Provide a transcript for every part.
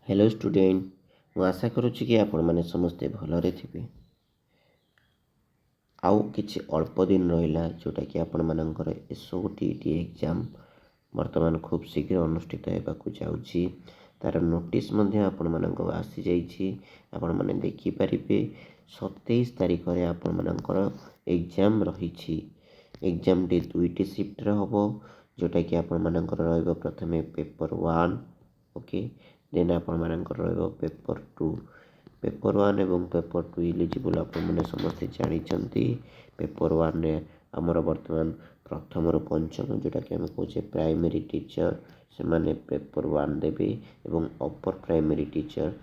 Hello student मु आशा करुच्ची कि आपण मैंने समस्ते भलरे थे। आउ किछि अल्प दिन रहा जोटा कि आपण मानकर एसओटीटी एग्जाम वर्तमान खूब शीघ्र अनुष्ठित होगा जाऊँगी। तार नोटिस आपण मानक आसी जाइए। आपण मैंने देखिपारे 27 तारीख में आपण मानकर एग्जाम रही। एग्जाम टी 2टी शिफ्ट हम जोटा कि आपण मानकर रहिबो प्रथमे पेपर 1 ओके देन आपण मानकर रहिबो पेपर 2। पेपर 1 एवं पेपर 2 इलिजिबल आपण मैंने समस्ते जानते। पेपर 1 रे आमर वर्तमान प्रथम रु पंचम जोटा कि आम कहे प्राइमरी टीचर से माने पेपर 1 देवे एवं अपर प्राइमरी टीचर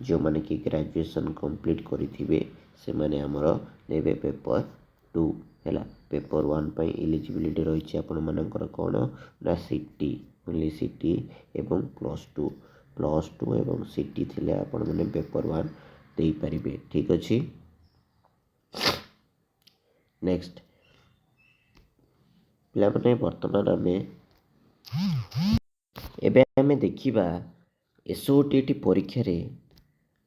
जो माने कि ग्रेजुएशन कंप्लीट करिथिबे से माने हमर देवे पेपर 2 हैला। पेपर 1 पई एलिजिबिलिटी रही आपण मानकर कोन ना सिटी ओनली सिटी एवं प्लस टू एवं सिटी थिले आपण माने पेपर 1 देई परिबे। ठीक अछि। नेक्स्ट पिला माने वर्तमान आमे देखिबा एसओटीटी परीक्षा रे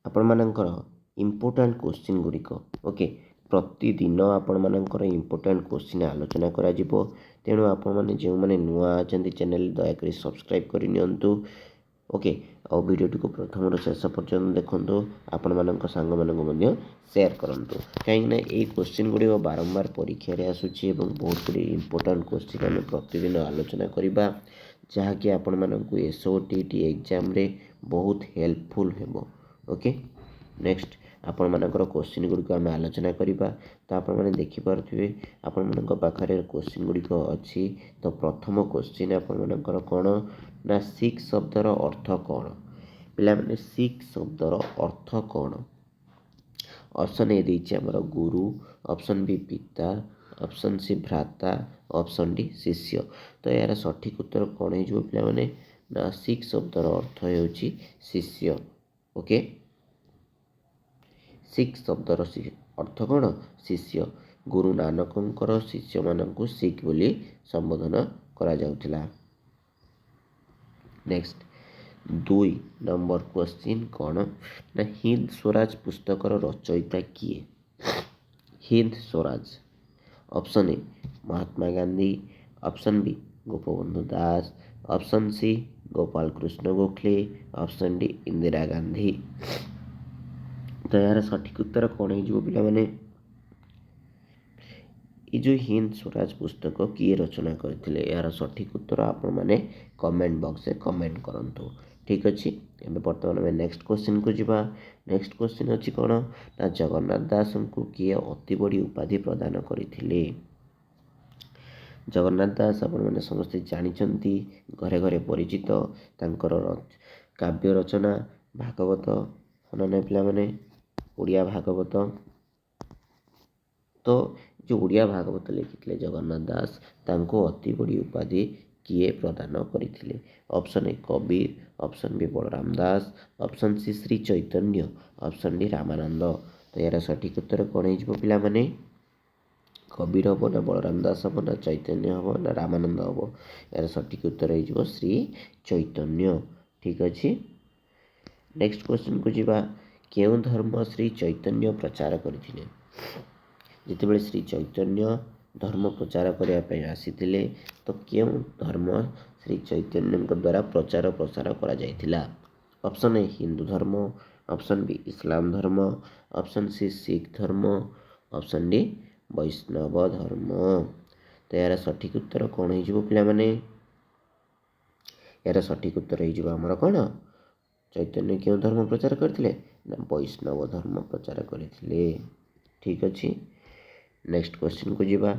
आपण मानकर इम्पोर्टेंट क्वेश्चन गुड़िक ओके प्रतिदिन आपण मानकर इम्पोर्टेंट क्वेश्चन आलोचना करा जिवो। तेणु आपण माने जो माने नुआ आछंती चैनल दया करी सब्सक्राइब करि नियंतु ओके। और वीडियो को प्रथम शेष पर्यंत देखंतु आपण मानक सांग मानक मध्य शेयर करंतु कहीं ना ये क्वेश्चन गुड़ी बारंबार परीक्षा रे आसुची एवं बहुत गुड़ी इम्पोर्टेंट क्वेश्चन आम प्रतिदिन आलोचना करिबा जहाँकि आपण मानक एसओटीटी एग्जाम रे बहुत हेल्पफुल हेबो ओके। नेक्स्ट आपण मानकर क्वेश्चन गुड़िक आम आलोचना करिबा तो आपण माने देखि पारुथिबे आपण मानक पाखरे क्वेश्चन गुड़िक अछि। तो प्रथम क्वेश्चन आपण मानकर कोन ना सिख शब्दर अर्थ कोन पिला माने सिख शब्दर अर्थ कोन। ऑप्शन ए देछि हमर गुरु, ऑप्शन बी पिता, ऑप्शन सी भ्राता, ऑप्शन डी शिष्य। तो यार सठिक उत्तर कोन हे जो पिला माने ना सिख शब्दर अर्थ हेउछि शिष्य ओके। सिख शब्दर अर्थ कोन शिष्य। गुरु नानकंकर शिष्य मानकु सिख बोली संबोधन करा जाउथिला। नेक्स्ट 2 नंबर क्वेश्चन कौन ना हिंद स्वराज पुस्तकर रचयिता किए। Hind Swaraj option A Mahatma Gandhi, option B Gopabandhu Das, option C Gopal Krishna Gokhale, option D Indira Gandhi. तो यार सठिक उत्तर कौन हो पिला माने ये जो हिंद स्वराज पुस्तक किए रचना करथिले यार सठिक उत्तर आपण माने कमेंट बॉक्स में कमेंट करंतु। ठीक अछि। एबे वर्तमान में नेक्स्ट क्वेश्चन को जिबा। नेक्स्ट क्वेश्चन अछि कोन ना जगन्नाथ दास को किए अति बड़ी उपाधि प्रदान करथिले। जगन्नाथ दास आपण माने समस्त जानिचंती घरे घरे परिचित तांकर काव्य रचना भागवत हनने पिला माने ओडिया भागवत। तो जो ओडिया भागवत लिखिथिले जगन्नाथ दास तांको अति बड़ी उपाधि किए प्रदान करथिले। Option A Kabir, option B Balaram Das, option C Shri Chaitanya, option D Ramanand. तो यार सठिक उत्तर कोन हेजिबो पिला माने कबीर हबो ना बलराम दास हबो ना चैतन्य हबो ना रामानंद हबो। यार सठिक उत्तर हेजिबो श्री चैतन्य। ठीक अछि। नेक्स्ट क्वेश्चन को जिबा केउ धर्म श्री चैतन्य प्रचार करथिले। जितेबाला श्री चैतन्य धर्म प्रचार करने आसीथिले तो केउ धर्म श्री चैतन्य द्वारा प्रचार प्रसार करा जायथिला। ऑप्शन ए हिंदू धर्म, ऑप्शन बी इस्लाम धर्म, ऑप्शन सी सिख धर्म, ऑप्शन डी वैष्णव धर्म। तो यार सठिक उत्तर कौन हो पिला माने यार सठिक उत्तर हो हमर कौन चैतन्य क्यों धर्म प्रचार करथिले ना वैष्णव धर्म प्रचार करथिले। ठीक अछि। नेक्स्ट क्वेश्चन को जिबा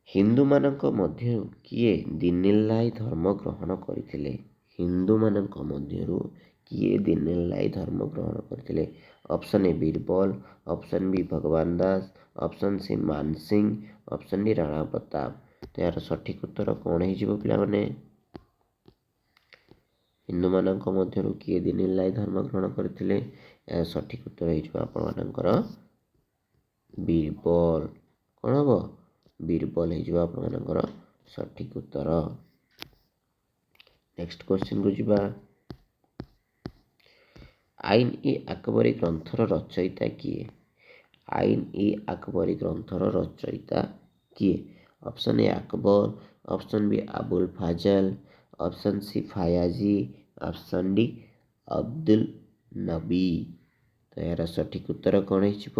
हिंदू मानक मध्य किए दिनेलाई धर्म ग्रहण करथिले। हिंदू मानक मध्यरु किए दिनेलाई धर्म ग्रहण करथिले। Option A Birbal, option B Bhagwan Das, option C Man Singh, option D Rana Pratap. तो यार सठिक उत्तर कौन हो पिला माने हिंदू मानक मध्यरु किए दिनेलाई धर्म ग्रहण करथिले। यार सठिक उत्तर हो आपण मानकर बीरबल। कौन हम बीरबल हो आपण मानकर सठिक उत्तर। नेक्स्ट क्वेश्चन को जिबा ଆଇନ ଇ ଆକବରୀ ଗ୍ରନ୍ଥର ରଚୟିତା କିଏ? ଆଇନ ଇ ଆକବରୀ ଗ୍ରନ୍ଥର ରଚୟିତା କିଏ? Option A Akbar, option B Abul Fazal, option C Fayazi, option D Abdul Nabi. ତ ଏହାର ସଠିକ ଉତ୍ତର କ'ଣ ହେଇଯିବ?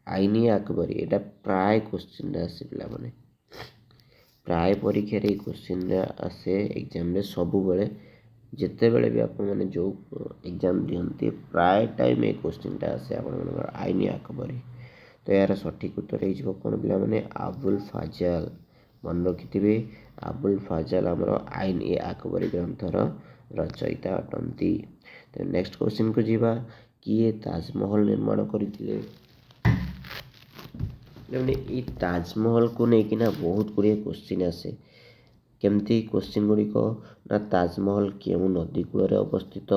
ଆଇନ ଇ ଆକବରୀ। ଏଇଟା ପ୍ରାୟ କୋଶ୍ଚିନ୍ରେ ଆସେ ପିଲାମାନେ, ପ୍ରାୟ ପରୀକ୍ଷାରେ ଏଇ କୋଶ୍ଚିନ୍ଟା ଆସେ ଏକ୍ଜାମ୍ରେ ସବୁବେଳେ। ଯେତେବେଳେ ବି ଆପଣମାନେ ଯେଉଁ ଏକ୍ଜାମ୍ ଦିଅନ୍ତି ପ୍ରାୟ ଟାଇମ୍ ଏଇ କୋଶ୍ଚିନ୍ଟା ଆସେ ଆପଣମାନଙ୍କର ଆଇନ ଇ ଆକବରୀ। ତ ଏହାର ସଠିକ ଉତ୍ତର ହେଇଯିବ କ'ଣ ପିଲାମାନେ? ଆବୁଲ ଫାଜଲ। ମନେ ରଖିଥିବେ, ଆବୁଲ ଫାଜଲ ଆମର ଆଇନ ଇ ଆକବରୀ ଗ୍ରନ୍ଥର ରଚୟିତା ଅଟନ୍ତି। ତ ନେକ୍ସଟ କୋଶ୍ଚିନ୍କୁ ଯିବା। କିଏ ତାଜମହଲ ନିର୍ମାଣ କରିଥିଲେ? ଏଇ ତାଜମହଲକୁ ନେଇକିନା ବହୁତ ଗୁଡ଼ିଏ କୋଶ୍ଚିନ୍ ଆସେ। କେମିତି କୋଶ୍ଚିନ୍ ଗୁଡ଼ିକ? ନା ତାଜମହଲ କେଉଁ ନଦୀ କୂଳରେ ଅବସ୍ଥିତ?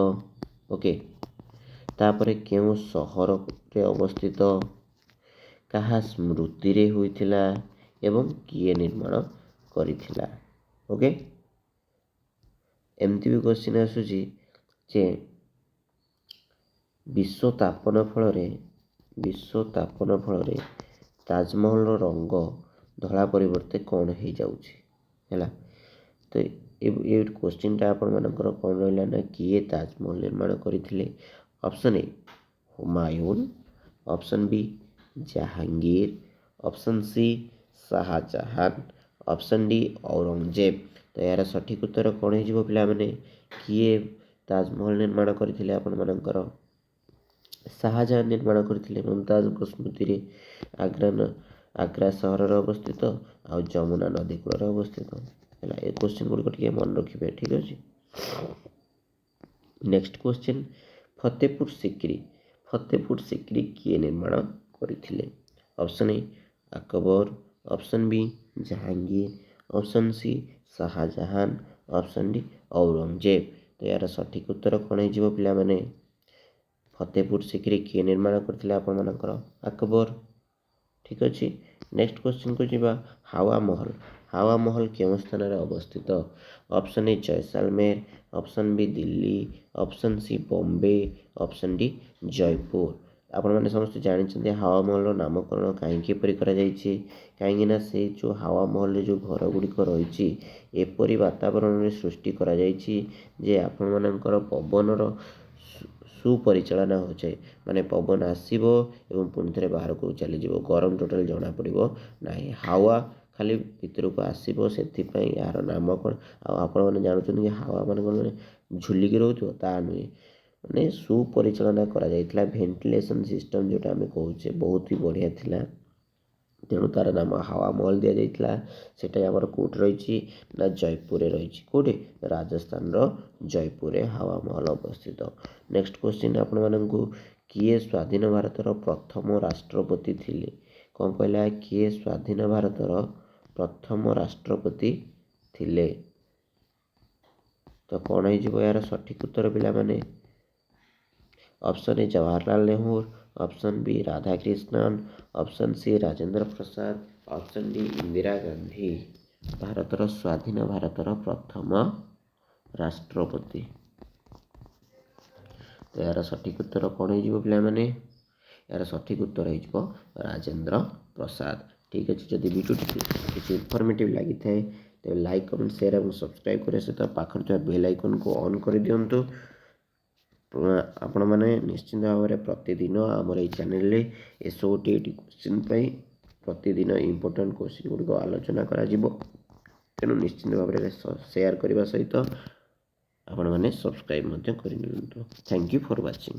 ଓକେ, ତାପରେ କେଉଁ ସହରରେ ଅବସ୍ଥିତ? କାହା ସ୍ମୃତିରେ ହୋଇଥିଲା ଏବଂ କିଏ ନିର୍ମାଣ କରିଥିଲା? ଓକେ, ଏମିତି ବି କୋଶ୍ଚିନ୍ ଆସୁଛି ଯେ ବିଶ୍ୱ ତାପନ ଫଳରେ ତାଜମହଲର ରଙ୍ଗ ଧଳା ପରିବର୍ତ୍ତେ କ'ଣ ହେଇଯାଉଛି? ହେଲା, ତ ଏ କୋଶ୍ଚିନ୍ଟା ଆପଣମାନଙ୍କର କ'ଣ ରହିଲା ନା କିଏ ତାଜମହଲ ନିର୍ମାଣ କରିଥିଲେ? ଅପସନ୍ ଏ Humayun, option B Jahangir, option C Shahjahan, option D Aurangzeb. ତ ଏହାର ସଠିକ ଉତ୍ତର କ'ଣ ହେଇଯିବ ପିଲାମାନେ? କିଏ ତାଜମହଲ ନିର୍ମାଣ କରିଥିଲେ ଆପଣମାନଙ୍କର? ଶାହାଜାହାନ ନିର୍ମାଣ କରିଥିଲେ ମୁମତାଜଙ୍କ ସ୍ମୃତିରେ। ଆଗ୍ରା ସହରରେ ଅବସ୍ଥିତ ଆଉ ଯମୁନା ନଦୀ କୂଳରେ ଅବସ୍ଥିତ। ହେଲା, ଏ କୋଶ୍ଚିନ୍ ଗୁଡ଼ିକ ଟିକେ ମନେ ରଖିବେ, ଠିକ୍ ଅଛି। ନେକ୍ସଟ କୋଶ୍ଚିନ୍, ଫତେପୁର ସିକ୍ରି କିଏ ନିର୍ମାଣ କରିଥିଲେ? Option A Akbar, option B Jahangir, option C Shahjahan, option D Aurangzeb. ତ ଏହାର ସଠିକ ଉତ୍ତର କ'ଣ ହେଇଯିବ ପିଲାମାନେ? ଫତେପୁର ସିକ୍ରି କିଏ ନିର୍ମାଣ କରିଥିଲେ ଆପଣମାନଙ୍କର? ଆକବର। ଠିକ୍ ଅଛି। ନେକ୍ସଟ କୋଶ୍ଚିନ୍କୁ ଯିବା। ହାୱା ମହଲ କେଉଁ ସ୍ଥାନରେ ଅବସ୍ଥିତ? Option A Jaisalmer, option B Delhi, option C Bombay, option D Jaipur. ଆପଣମାନେ ସମସ୍ତେ ଜାଣିଛନ୍ତି ହାୱା ମହଲର ନାମକରଣ କାହିଁକି ଏପରି କରାଯାଇଛି? କାହିଁକିନା ସେଇ ଯେଉଁ ହାୱା ମହଲରେ ଯେଉଁ ଘର ଗୁଡ଼ିକ ରହିଛି ଏପରି ବାତାବରଣରେ ସୃଷ୍ଟି କରାଯାଇଛି ଯେ ଆପଣମାନଙ୍କର ପବନର ସୁପରିଚାଳନା ହୋଇଯାଏ। ମାନେ ପବନ ଆସିବ ଏବଂ ପୁଣି ଥରେ ବାହାରକୁ ଚାଲିଯିବ, ଗରମ ଟୋଟାଲି ଜଣାପଡ଼ିବ ନାହିଁ। ହାୱା ଖାଲି ଭିତରକୁ ଆସିବ, ସେଥିପାଇଁ ଏହାର ନାମକରଣ। ଆଉ ଆପଣମାନେ ଜାଣୁଛନ୍ତି କି ହାୱା ମାନେ କ'ଣ, ମାନେ ଝୁଲିକି ରହୁଥିବ? ତା ନୁହେଁ, ମାନେ ସୁପରିଚାଳନା କରାଯାଇଥିଲା। ଭେଣ୍ଟିଲେସନ୍ ସିଷ୍ଟମ୍ ଯେଉଁଟା ଆମେ କହୁଛେ ବହୁତ ହି ବଢ଼ିଆ ଥିଲା, ତେଣୁ ତା'ର ନାମ ହାୱା ମହଲ ଦିଆଯାଇଥିଲା। ସେଟା ଆମର କେଉଁଠି ରହିଛି? ନା ଜୟପୁରରେ ରହିଛି। କେଉଁଠି? ରାଜସ୍ଥାନର ଜୟପୁରରେ ହାୱା ମହଲ ଅବସ୍ଥିତ। ନେକ୍ସଟ କୋଶ୍ଚିନ୍ ଆପଣମାନଙ୍କୁ, କିଏ ସ୍ୱାଧୀନ ଭାରତର ପ୍ରଥମ ରାଷ୍ଟ୍ରପତି ଥିଲେ? କ'ଣ କହିଲା? କିଏ ସ୍ୱାଧୀନ ଭାରତର ପ୍ରଥମ ରାଷ୍ଟ୍ରପତି ଥିଲେ? ତ କ'ଣ ହେଇଯିବ ଏହାର ସଠିକ ଉତ୍ତର ପିଲାମାନେ? Option A Jawaharlal Nehru, option B Radhakrishnan, option C Rajendra Prasad, option D Indira Gandhi. ଭାରତର ସ୍ୱାଧୀନ ଭାରତର ପ୍ରଥମ ରାଷ୍ଟ୍ରପତି। ତ ଏହାର ସଠିକ ଉତ୍ତର କ'ଣ ହେଇଯିବ ପିଲାମାନେ? ଏହାର ସଠିକ ଉତ୍ତର ହେଇଯିବ ରାଜେନ୍ଦ୍ର ପ୍ରସାଦ। ଠିକ୍ ଅଛି। ଯଦି ଭିଡ଼ିଓଟି କିଛି ଇନଫର୍ମେଟିଭ୍ ଲାଗିଥାଏ ତେବେ ଲାଇକ୍, କମେଣ୍ଟ, ସେୟାର ଏବଂ ସବସ୍କ୍ରାଇବ୍ କରିବା ସହିତ ପାଖରେ ଥିବା ବେଲ୍ ଆଇକନ୍କୁ ଅନ୍ କରିଦିଅନ୍ତୁ। ଆପଣମାନେ ନିଶ୍ଚିନ୍ତ ଭାବରେ ପ୍ରତିଦିନ ଆମର ଏହି ଚ୍ୟାନେଲରେ SOTT କୋଶ୍ଚିନ୍ ପାଇଁ ପ୍ରତିଦିନ ଇମ୍ପୋର୍ଟାଣ୍ଟ କୋଶ୍ଚିନ୍ ଗୁଡ଼ିକ ଆଲୋଚନା କରାଯିବ। ତେଣୁ ନିଶ୍ଚିନ୍ତ ଭାବରେ ସେୟାର କରିବା ସହିତ ଆପଣମାନେ ସବସ୍କ୍ରାଇବ୍ ମଧ୍ୟ କରିନିଅନ୍ତୁ। Thank you for watching.